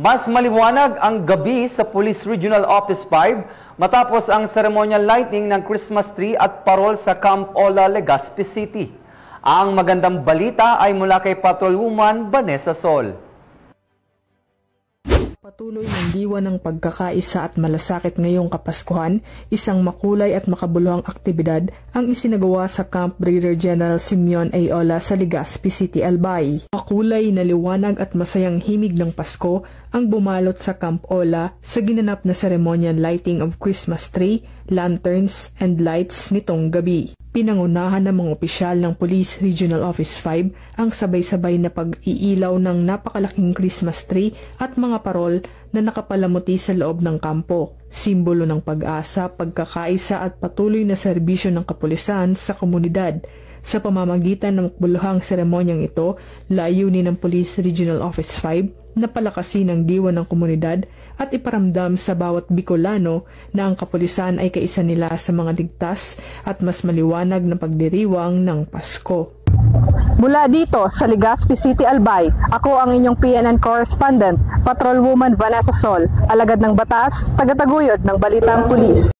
Mas maliwanag ang gabi sa Police Regional Office 5 matapos ang ceremonial lighting ng Christmas tree at parol sa Camp Ola, Legazpi City. Ang magandang balita ay mula kay Patrolwoman Vanessa Sol. Patuloy ng diwa ng pagkakaisa at malasakit ngayong Kapaskuhan, isang makulay at makabuluhang aktibidad ang isinagawa sa Camp Brigadier General Simeon A. Ola sa Legazpi City, Albay. Makulay na liwanag at masayang himig ng Pasko ang bumalot sa Camp Ola sa ginanap na ceremonial lighting of Christmas tree, lanterns, and lights nitong gabi. Pinangunahan ng mga opisyal ng Police Regional Office 5 ang sabay-sabay na pag-iilaw ng napakalaking Christmas tree at mga parol na nakapalamuti sa loob ng kampo. Simbolo ng pag-asa, pagkakaisa at patuloy na serbisyo ng kapulisan sa komunidad. Sa pamamagitan ng makbuluhang seremonyang ito, layunin ng Police Regional Office 5 na palakasin ang diwa ng komunidad at iparamdam sa bawat Bicolano na ang kapulisan ay kaisa nila sa mga ligtas at mas maliwanag na pagdiriwang ng Pasko. Mula dito sa Legazpi City, Albay, ako ang inyong PNN correspondent, Patrolwoman Vanessa Sol, alagad ng batas, tagataguyod ng Balitang Pulis.